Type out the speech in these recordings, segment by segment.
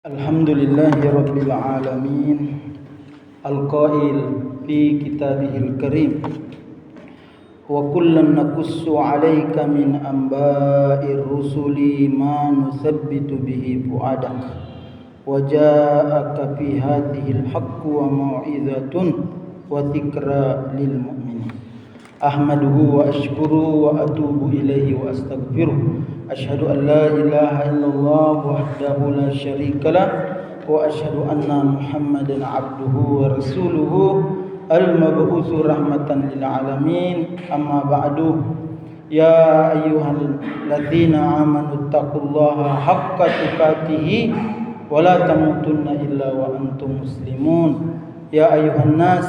Alhamdulillahi Rabbil Alamin Al-Qail fi kitabihil karim wa kullan nakussu alayka min amba'ir rusuli ma nusabbitu bihi fu'adak wa ja'aka fi hadhil haqqu wa mau'izatun wa dhikra lil mu'minin ahmaduhu wa ashkuru wa atubu ilaihi wa astaghfiruh asyhadu an la ilaha illallah wahdahu la syarika lah wa asyhadu anna muhammadan abduhu wa rasuluhu al-mab'utsu rahmatan lil alamin amma ba'du ya ayyuhalladzina amanu taqullaha haqqa tuqatih wa la tamutunna illa wa antum muslimun ya ayyuhan nas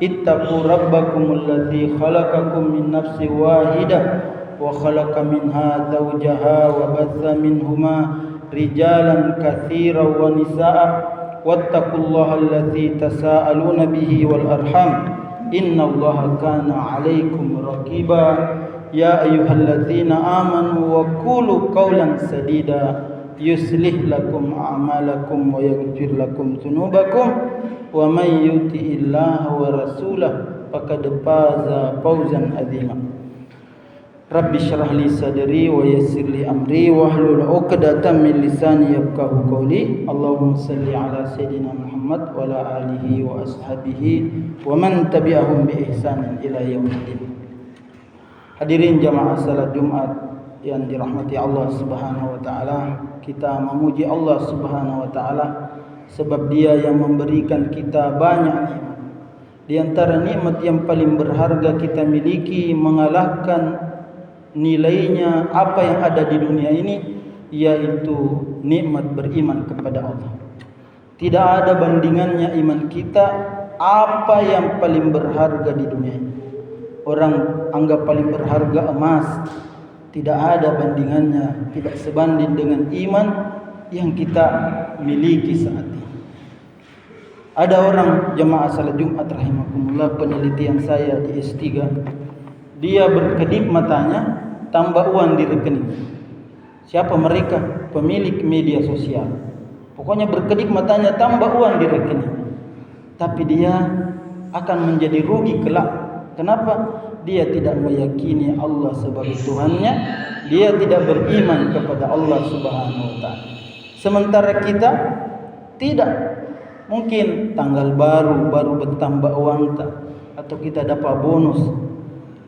ittaqu rabbakumul ladzi khalaqakum min nafsin wahidah wa khalaqa minha zawjaha wa batha minhuma rijalan katsiran wa nisaa'a wattaqullaha alladzi tasaaluna bihi wal arham innallaha kana 'alaikum raqiba ya ayyuhalladzina amanu wa qulu qawlan sadida yuslih lakum a'malakum wa yaghfir lakum dzunubakum wa may yuti'illaha wa rasulahu faqad faza fawzan 'azima. Rabbi syrah li sadri wa yassir li amri wahlul 'uqdatam min lisani yafqahu qawli. Allahumma shalli ala sayidina Muhammad wa ala alihi wa ashabihi wa man tabi'ahum bi ihsanin ila yaumiddin. Hadirin jamaah salat Jumat yang dirahmati Allah Subhanahu wa taala, kita memuji Allah Subhanahu wa taala sebab Dia yang memberikan kita banyak nikmat. Di antara nikmat yang paling berharga kita miliki, mengalahkan nilainya apa yang ada di dunia ini, yaitu nikmat beriman kepada Allah. Tidak ada bandingannya iman kita. Apa yang paling berharga di dunia ini? Orang anggap paling berharga emas. Tidak ada bandingannya, tidak sebanding dengan iman yang kita miliki saat ini. Ada orang jemaah salat Jumat rahimakumullah, penelitian saya di S3, dia berkedip matanya, tambah uang di rekening. Siapa mereka? Pemilik media sosial. Pokoknya berkedip matanya, tambah uang di rekening. Tapi dia akan menjadi rugi kelak. Kenapa? Dia tidak meyakini Allah sebagai Tuhannya. Dia tidak beriman kepada Allah Subhanahu wa taala. Sementara kita tidak. Mungkin tanggal baru bertambah uang atau kita dapat bonus,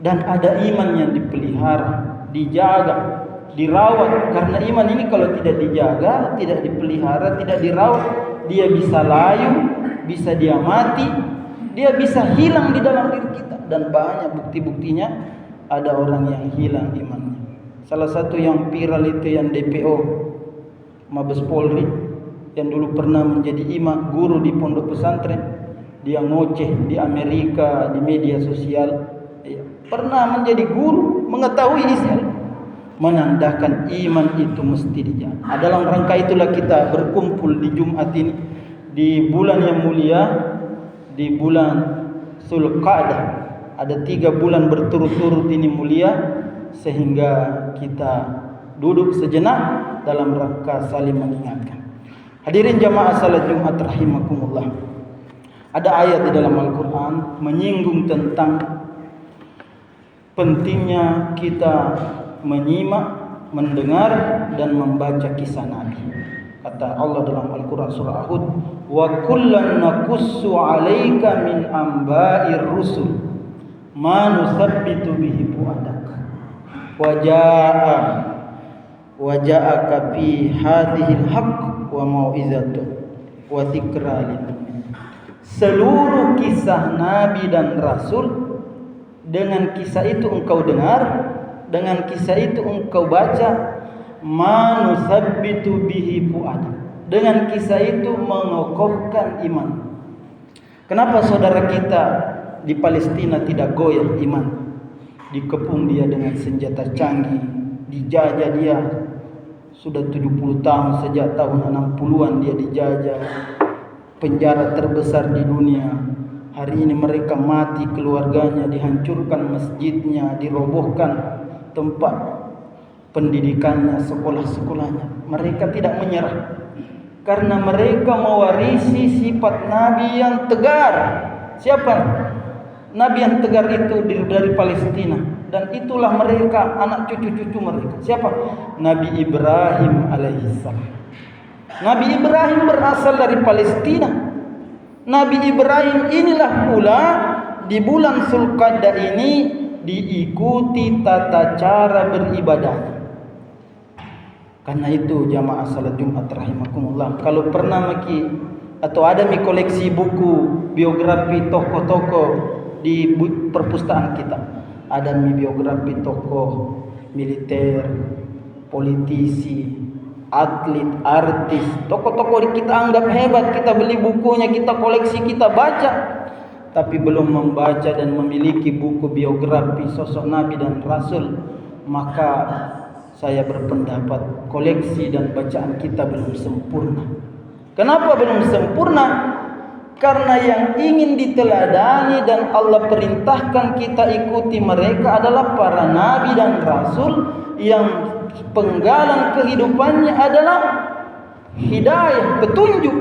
dan ada iman yang dipelihara, dijaga, dirawat. Karena iman ini kalau tidak dijaga, tidak dipelihara, tidak dirawat, dia bisa layu, bisa dia mati, dia bisa hilang di dalam diri kita. Dan banyak bukti-buktinya ada orang yang hilang imannya. Salah satu yang viral itu yang DPO Mabes Polri, yang dulu pernah menjadi imam guru di pondok pesantren. Dia ngoceh di Amerika, di media sosial, pernah menjadi guru, mengetahui isi, menandakan iman itu mesti dijaga. Dalam rangka itulah kita berkumpul di Jumat ini, di bulan yang mulia, di bulan Dzulqa'dah. Ada 3 bulan berturut-turut ini mulia, sehingga kita duduk sejenak dalam rangka saling mengingatkan. Hadirin jamaah salat Jumat rahimakumullah. Ada ayat di dalam Al-Quran menyinggung tentang pentingnya kita menyimak, mendengar, dan membaca kisah Nabi. Kata Allah dalam Al-Quran surah Hud, wa kullan naqussu 'alaika min amba'ir rusul ma nusabbitu bihi fu'adak wa ja'aka fi hadhil haqq wa mau'izatun wa dzikra lil mu'minin. Seluruh kisah Nabi dan Rasul, dengan kisah itu engkau dengar, dengan kisah itu engkau baca, ma nusabbitu bihi fu'adak, dengan kisah itu mengokohkan iman. Kenapa saudara kita di Palestina tidak goyah iman? Dikepung dia dengan senjata canggih, dijajah dia sudah 70 tahun, sejak tahun 60-an dia dijajah. Penjara terbesar di dunia. Hari ini mereka mati, keluarganya dihancurkan, masjidnya dirobohkan, tempat pendidikannya, sekolah-sekolahnya. Mereka tidak menyerah. Karena mereka mewarisi sifat Nabi yang tegar. Siapa Nabi yang tegar itu? Dari Palestina. Dan itulah mereka, anak cucu-cucu mereka. Siapa? Nabi Ibrahim alaihissalam. Nabi Ibrahim berasal dari Palestina. Nabi Ibrahim inilah pula di bulan Zulqa'dah ini diikuti tata cara beribadah. Karena itu jamaah salat Jumat rahimakumullah, kalau pernah atau ada koleksi buku biografi tokoh-tokoh di perpustakaan kita, ada biografi tokoh militer, politisi, atlet, artis, tokoh-tokoh kita anggap hebat, kita beli bukunya, kita koleksi, kita baca, tapi belum membaca dan memiliki buku biografi sosok Nabi dan Rasul, maka saya berpendapat koleksi dan bacaan kita belum sempurna. Kenapa belum sempurna? Karena yang ingin diteladani dan Allah perintahkan kita ikuti mereka adalah para nabi dan rasul yang penggalan kehidupannya adalah hidayah, petunjuk.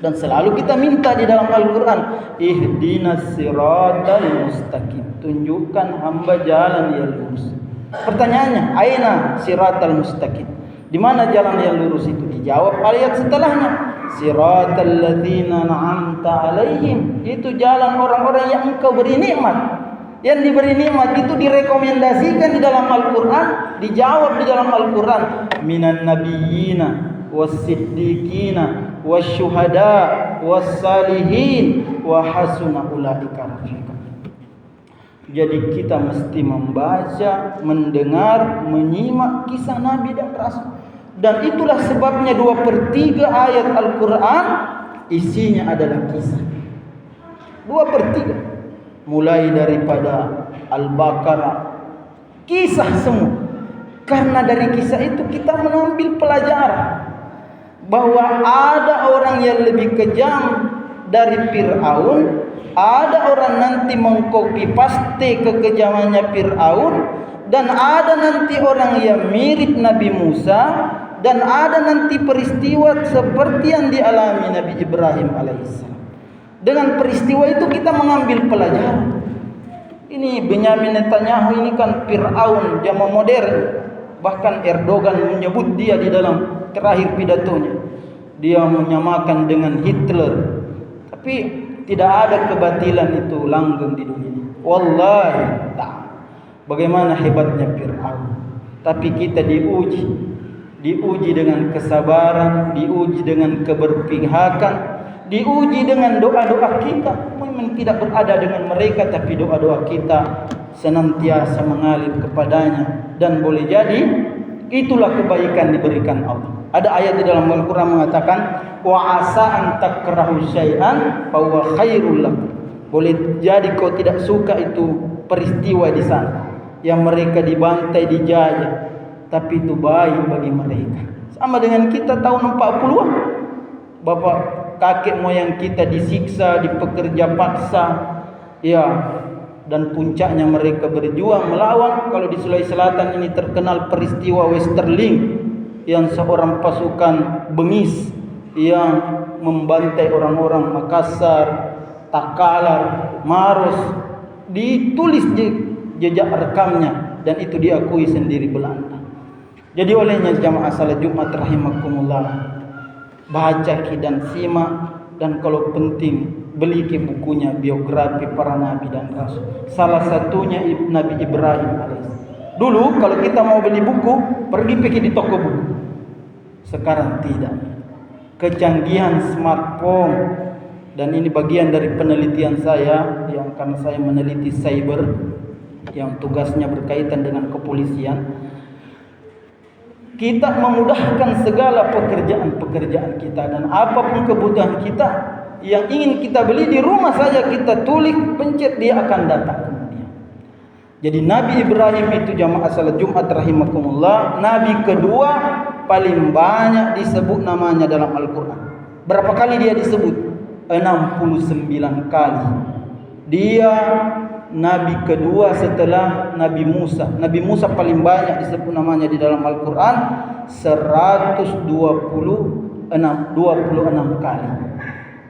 Dan selalu kita minta di dalam Al-Quran, ihdinas siratal mustaqim, tunjukkan hamba jalan yang lurus. Pertanyaannya, aina siratal mustaqim? Di mana jalan yang lurus itu? Dijawab ayat setelahnya, siratal ladzina an'amta alaihim, itu jalan orang-orang yang engkau beri nikmat. Yang diberi nikmat itu direkomendasikan di dalam Al-Quran, dijawab di dalam Al-Quran, minan nabiyyina was-siddiqina wasyuhada was-salihin wa hasuna ulaika rafiqa. Jadi kita mesti membaca, mendengar, menyimak kisah Nabi dan Rasul. Dan itulah sebabnya 2/3 ayat Al-Quran isinya adalah kisah. 2/3. Mulai daripada Al-Baqarah, kisah semua. Karena dari kisah itu kita mengambil pelajaran bahwa ada orang yang lebih kejam dari Fir'aun, ada orang nanti mengkopi paste kekejamannya Fir'aun, dan ada nanti orang yang mirip Nabi Musa, dan ada nanti peristiwa seperti yang dialami Nabi Ibrahim alaihissalam. Dengan peristiwa itu kita mengambil pelajaran. Ini Benyamin Netanyahu ini kan Fir'aun zaman modern. Bahkan Erdogan menyebut dia di dalam terakhir pidatonya, dia menyamakan dengan Hitler. Tapi tidak ada kebatilan itu langgeng di dunia ini. Wallahi ta'ala. Bagaimana hebatnya Fir'aun. Tapi kita diuji dengan kesabaran, diuji dengan keberpihakan, diuji dengan doa-doa kita. Memang tidak berada dengan mereka, tapi doa-doa kita senantiasa mengalir kepadanya. Dan boleh jadi itulah kebaikan diberikan Allah. Ada ayat di dalam Al-Quran mengatakan, wa asa an takrahu syai'an fa huwa khairul lakum. Boleh jadi kau tidak suka itu peristiwa di sana, yang mereka dibantai, dijajah, tapi itu baik bagi mereka. Sama dengan kita tahun 40-an. Bapak kakek moyang kita disiksa, dipekerja paksa, ya, dan puncaknya mereka berjuang melawan. Kalau di Sulawesi Selatan ini terkenal peristiwa Westerling, yang seorang pasukan Bengis yang membantai orang-orang Makassar, Takalar, Maros. Ditulis jejak rekamnya, dan itu diakui sendiri Belanda. Jadi olehnya jamaah salat Jumat rahimakumullah, baca dan simak, dan kalau penting beli bukunya biografi para nabi dan rasul. Salah satunya Nabi Ibrahim alaihissalam. Dulu kalau kita mau beli buku, pergi di toko buku. Sekarang tidak. Kecanggihan smartphone, dan ini bagian dari penelitian saya, yang karena saya meneliti cyber yang tugasnya berkaitan dengan kepolisian. Kita memudahkan segala pekerjaan-pekerjaan kita, dan apapun kebutuhan kita yang ingin kita beli di rumah saja kita tulis, pencet, dia akan datang kemudian. Jadi Nabi Ibrahim itu jamaah salat Jumat rahimakumullah, nabi kedua paling banyak disebut namanya dalam Al-Quran. Berapa kali dia disebut? 69 kali. Dia nabi kedua setelah Nabi Musa. Nabi Musa paling banyak disebut namanya di dalam Al-Quran, 126 kali.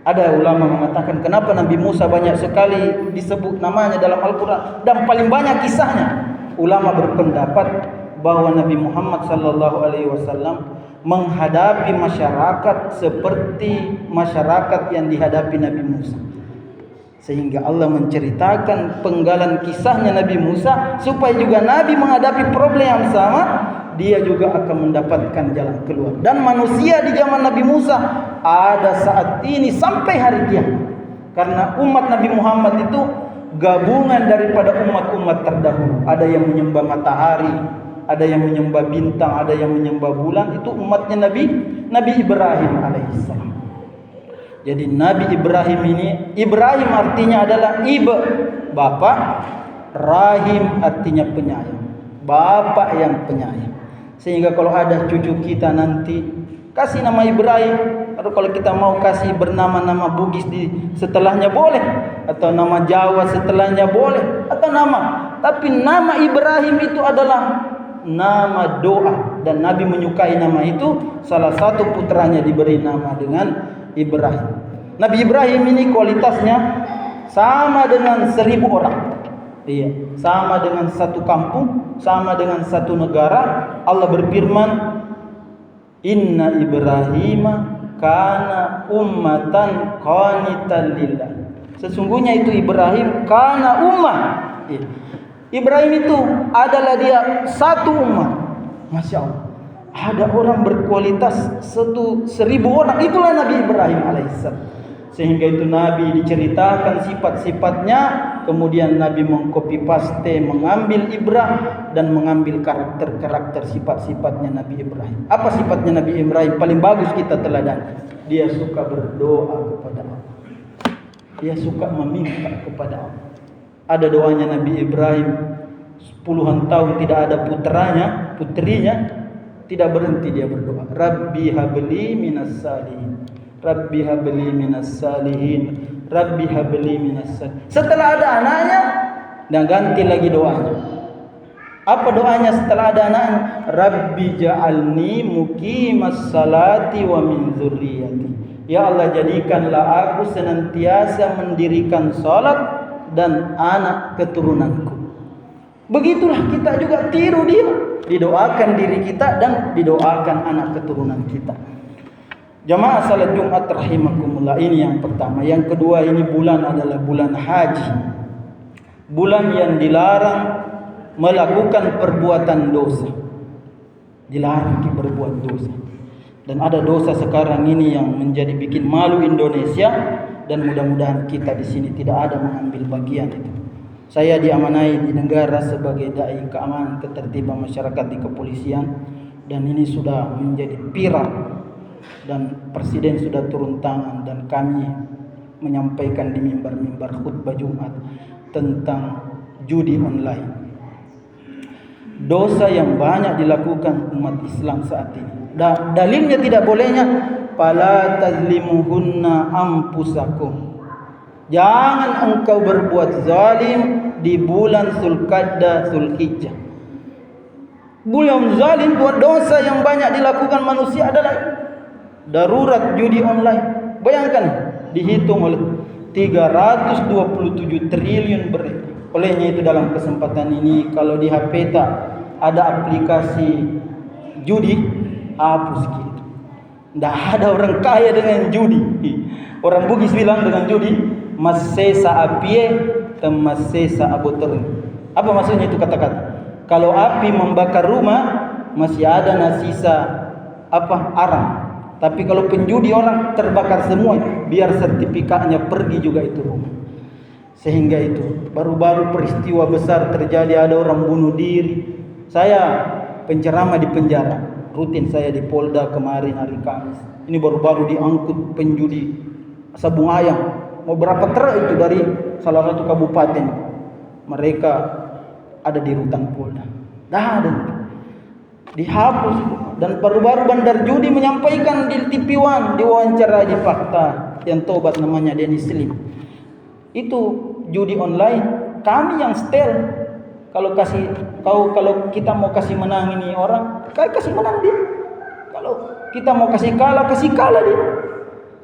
Ada ulama mengatakan kenapa Nabi Musa banyak sekali disebut namanya dalam Al-Quran dan paling banyak kisahnya. Ulama berpendapat bahwa Nabi Muhammad SAW menghadapi masyarakat seperti masyarakat yang dihadapi Nabi Musa. Sehingga Allah menceritakan penggalan kisahnya Nabi Musa supaya juga Nabi menghadapi problem yang sama, dia juga akan mendapatkan jalan keluar. Dan manusia di zaman Nabi Musa ada saat ini sampai hari kiamat. Karena umat Nabi Muhammad itu gabungan daripada umat-umat terdahulu. Ada yang menyembah matahari, ada yang menyembah bintang, ada yang menyembah bulan. Itu umatnya Nabi Ibrahim alaihissalam. Jadi Nabi Ibrahim ini, Ibrahim artinya adalah bapak, rahim artinya penyayang, bapak yang penyayang. Sehingga kalau ada cucu kita nanti kasih nama Ibrahim, atau kalau kita mau kasih bernama-nama Bugis di setelahnya boleh, atau nama Jawa setelahnya boleh, atau nama. Tapi nama Ibrahim itu adalah nama doa, dan Nabi menyukai nama itu. Salah satu putranya diberi nama dengan Ibrahim. Nabi Ibrahim ini kualitasnya sama dengan 1000 orang. Iya, sama dengan satu kampung, sama dengan satu negara. Allah berfirman, Inna Ibrahim kana ummatan qanitan lillah. Sesungguhnya itu Ibrahim kana ummah. Iya. Ibrahim itu adalah dia satu umat. Masya Allah. Ada orang berkualitas 1000 orang. Itulah Nabi Ibrahim alaihissalam. Sehingga itu Nabi diceritakan sifat-sifatnya, kemudian Nabi mengcopy paste, mengambil ibrah dan mengambil karakter-karakter sifat-sifatnya Nabi Ibrahim. Apa sifatnya Nabi Ibrahim? Paling bagus kita teladani. Dia suka berdoa kepada Allah. Dia suka meminta kepada Allah. Ada doanya Nabi Ibrahim, puluhan tahun tidak ada putrinya, tidak berhenti dia berdoa. Rabbi habli minas salihin. Rabbi habli minas salihin. Rabbi habli minas salihin. Setelah ada anaknya, dan ganti lagi doanya. Apa doanya setelah ada anaknya? Rabbi ja'alni muqimas salati wa min dzurriyyati. Ya Allah, jadikanlah aku senantiasa mendirikan salat dan anak keturunanku. Begitulah kita juga tiru dia. Didoakan diri kita dan didoakan anak keturunan kita. Jamaah salat Jumat rahimakumullah, ini yang pertama. Yang kedua, ini bulan adalah bulan haji. Bulan yang dilarang melakukan perbuatan dosa. Dilarang berbuat dosa. Dan ada dosa sekarang ini yang menjadi bikin malu Indonesia, dan mudah-mudahan kita di sini tidak ada mengambil bagian itu. Saya diamanai di negara sebagai dai keamanan ketertiban masyarakat di kepolisian, dan ini sudah menjadi viral. Dan Presiden sudah turun tangan, dan kami menyampaikan di mimbar-mimbar khutbah Jumat tentang judi online. Dosa yang banyak dilakukan umat Islam saat ini. Dalilnya tidak bolehnya fala tazlimuhunna anfusakum. Jangan engkau berbuat zalim di bulan Zulqa'dah, Zulhijjah. Bulan zalim, buat dosa yang banyak dilakukan manusia adalah darurat judi online. Bayangkan, dihitung oleh 327 triliun beredar. Olehnya itu dalam kesempatan ini, kalau di HP ada aplikasi judi, hapus gitu. Tidak ada orang kaya dengan judi. Orang Bugis bilang dengan judi, masesa apie temasesa abotor. Apa maksudnya itu kata-kata? Kalau api membakar rumah, masih ada sisa arang. Tapi kalau penjudi orang terbakar semua, biar sertifikatnya pergi juga itu rumah. Sehingga itu baru-baru peristiwa besar terjadi, ada orang bunuh diri. Saya penceramah di penjara, rutin saya di Polda kemarin hari Kamis. Ini baru-baru diangkut penjudi sabung ayam. Mau berapa truk itu dari salah satu kabupaten. Mereka ada di rutan Polda. Dah ada. Dihapus. Dan baru-baru Bandar Judi menyampaikan di TV One, diwawancara di Fakta, yang tobat namanya Dennis Slim. Itu judi online, kami yang setel. Kalau kita mau kasih menang ini orang, kasih menang dia. Kalau Kita mau kasih kalah dia.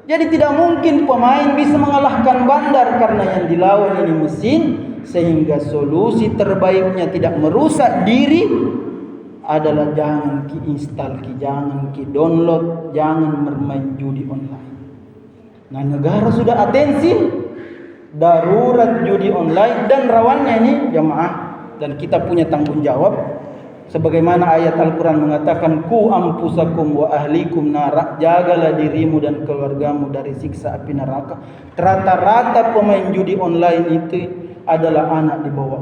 Jadi tidak mungkin pemain bisa mengalahkan Bandar karena yang dilawan ini mesin. Sehingga solusi terbaiknya tidak merusak diri adalah jangan install, jangan download, jangan bermain judi online. Nah, negara sudah atensi darurat judi online dan rawannya ini jamaah, dan kita punya tanggung jawab sebagaimana ayat Al-Quran mengatakan ku ampusakum wa ahlikum nara, jagalah dirimu dan keluargamu dari siksa api neraka. Rata-rata pemain judi online itu adalah anak di bawah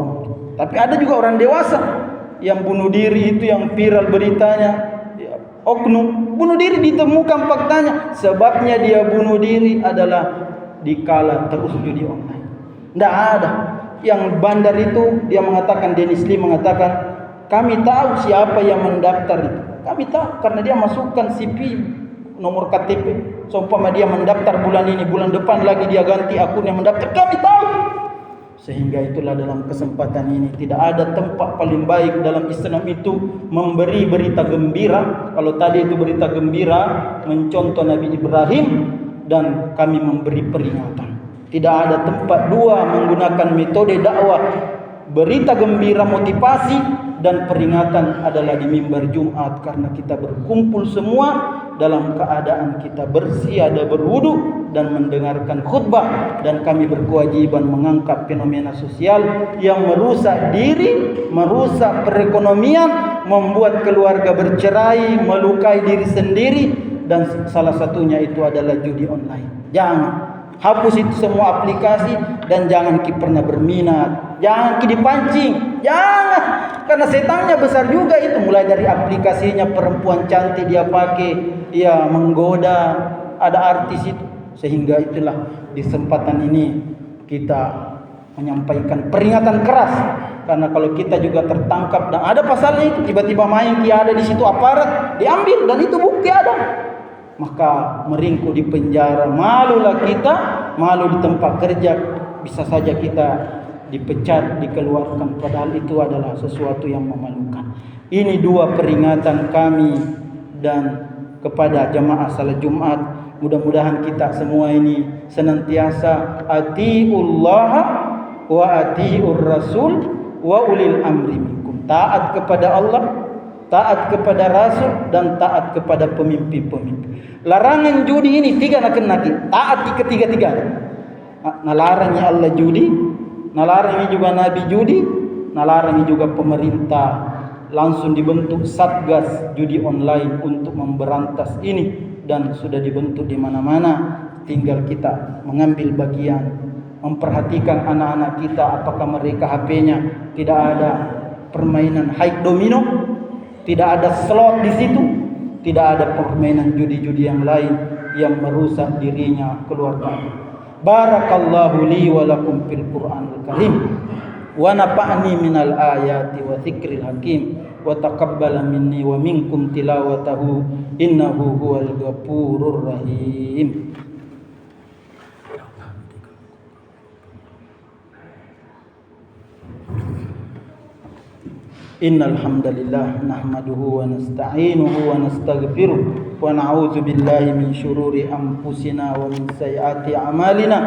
umur. Tapi ada juga orang dewasa yang bunuh diri, itu yang viral beritanya, oknum bunuh diri, ditemukan faktanya sebabnya dia bunuh diri adalah dikala terus judi online. Tidak ada. Yang Bandar itu dia mengatakan, Dennis Lee mengatakan, kami tahu siapa yang mendaftar itu. Kami tahu karena dia masukkan CV, nomor KTP. Seumpama dia mendaftar bulan ini, bulan depan lagi dia ganti akun yang mendaftar. Kami tahu. Sehingga itulah dalam kesempatan ini tidak ada tempat paling baik dalam Islam itu memberi berita gembira. Kalau tadi itu berita gembira mencontoh Nabi Ibrahim, dan kami memberi peringatan. Tidak ada tempat dua menggunakan metode dakwah berita gembira, motivasi dan peringatan adalah di mimbar Jumat, karena kita berkumpul semua dalam keadaan kita bersih, ada berwudu dan mendengarkan khutbah, dan kami berkewajiban mengangkat fenomena sosial yang merusak diri, merusak perekonomian, membuat keluarga bercerai, melukai diri sendiri, dan salah satunya itu adalah judi online. Jangan hapus itu semua aplikasi dan jangan pernah berminat, jangan dipancing, jangan, karena setannya besar juga itu. Mulai dari aplikasinya perempuan cantik dia pakai, ya menggoda, ada artis itu. Sehingga itulah di kesempatan ini kita menyampaikan peringatan keras, karena kalau kita juga tertangkap dan ada pasalnya itu, tiba-tiba main ada di situ aparat diambil dan itu bukti ada, maka meringkuk di penjara, malulah kita, malu di tempat kerja, bisa saja kita dipecat, dikeluarkan, padahal itu adalah sesuatu yang memalukan. Ini dua peringatan kami dan kepada jamaah salat Jumat. Mudah-mudahan kita semua ini senantiasa atiullah wa atiur rasul wa ulil amri minkum, taat kepada Allah, taat kepada Rasul, dan taat kepada pemimpin-pemimpin. Larangan judi ini tiga nak taat di ketiga-tiga. Nalarangnya Allah judi, nalarangnya juga Nabi judi, nalarangnya juga pemerintah. Langsung dibentuk Satgas judi online untuk memberantas ini, dan sudah dibentuk di mana-mana. Tinggal kita mengambil bagian, memperhatikan anak-anak kita apakah mereka HP-nya tidak ada permainan high domino, tidak ada slot di situ, tidak ada permainan judi-judi yang lain yang merusak dirinya, keluarga. Barakallahu li wa lakum fil Qur'anil Karim wa nafa'ni minal ayati wa dzikril hakim wa taqabbala minni wa minkum tilawatahu innahu huwal ghafurur rahim. Innal hamdalillah nahmaduhu wa nasta'inuhu wa nastaghfiruh wa na'udzu billahi min shururi anfusina wa min sayyiati a'malina.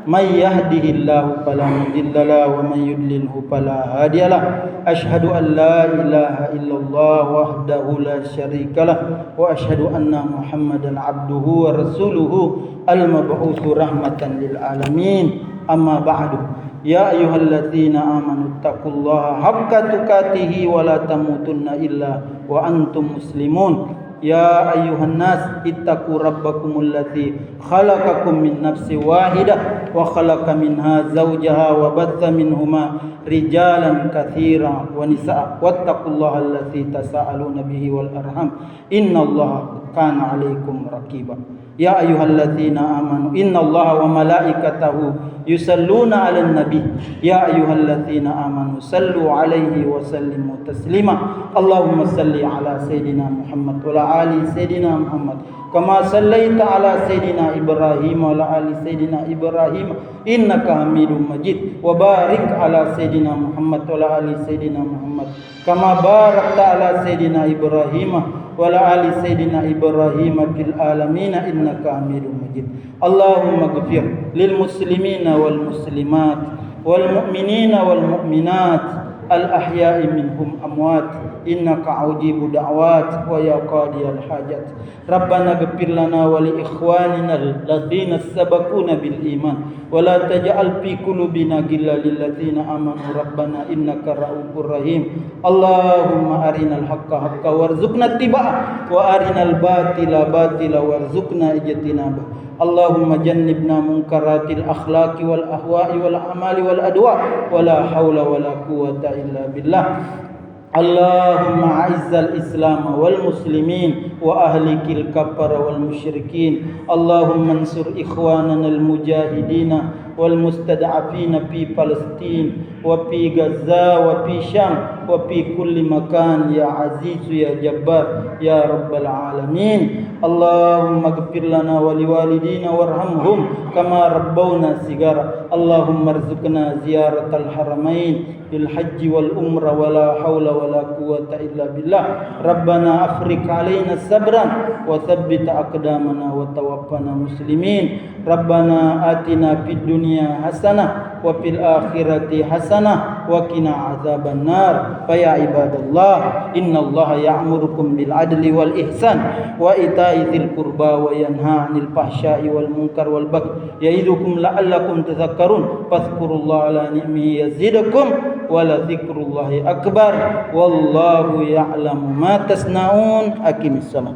May yahdihillahu fala mudilla lahu wa may yudlilhu fala hadiya lahu. Asyhadu an la ilaha illallah wahdahu la syarika lah wa asyhadu anna Muhammadan abduhu wa rasuluhu al-mab'utsu rahmatan lil alamin. Amma ba'du. Ya ayyuhalladzina amanu taqullaha haqqa tuqatih wa la tamutunna illa wa antum muslimun. Ya ayyuhan nas ittaqu rabbakumul ladzi khalaqakum min nafsin wahidah wa khalaqa minha zawjaha wa batha minhuma rijalan katsiran wa nisaa wattaqullaha alladzi tasaaluna bihi wal arham innallaha kana 'alaikum raqiba. Ya ayyuhalladzina amanu innallaha wa malaikatahu yusalluna 'alan nabi ya ayyuhalladzina amanu sallu 'alaihi wa sallimu taslima. Allahumma salli 'ala sayidina Muhammad wa 'ala ali Sayyidina Muhammad kama sallaita ala Sayyidina Ibrahim wa ala ali Sayyidina Ibrahim innaka Hamidum Majid wa barik ala Sayyidina Muhammad wa ala ali Sayyidina Muhammad kama barakta ala Sayyidina Ibrahim wa ala ali Sayyidina Ibrahim fil alamin innaka Hamidum Majid. Allahumma ighfir lil muslimina wal muslimat wal mu'minina wal mu'minat al-ahya'i minhum amwat innaka ujibu da'wat wa ya qadiyal hajat. Rabbana ighfir lana wa li ikhwanina alladziina sabaquna bil iman wa la taj'al fi qulubina ghillan lil ladziina amanu rabbana innaka ra'ufur rahim. Allahumma arinal haqqa haqqan warzuqna ittiba'ah wa arinal batila batila warzuqna ijtinabah. Allahumma jannibna munkaratil akhlaqi wal ahwa'i wal amali wal adwa wa la hawla wa la quwwata illa billah. Allahumma a'izzal islam wal muslimin wa ahlikil kafara wal musyrikin. Allahumma ansur ikhwanana al mujahidina wal mustad'afina fi Palestin wa fi Gaza wa fi Syam wa fi kulli makan ya aziz ya jabbar ya rabbal alamin. Allahumma ighfir lana wa liwalidina warhamhum kama rabbawna sigara. Allahumma arzuqna ziyaratal haramain bil hajji wal umrah wa la hawla wa la quwwata illa billah. Rabbana afriq alaina sabran wa thabbit aqdamana wa tawaffana muslimin. Rabbana atina fid dunya hasanah wa fil akhirati hasanah wa qina adzaban nar. Fa ya ibadallah innallaha ya'murukum bil adli wal ihsan wa ita'i dzil qurba wa yanha 'anil fahsya'i wal munkar wal baghi ya'idukum la'allakum tadhakkarun. Fadhkurullaha ala ni'mihi yazidukum wa la dzikrullahi akbar wallahu ya'lamu ma tasna'un. Aqimissalam.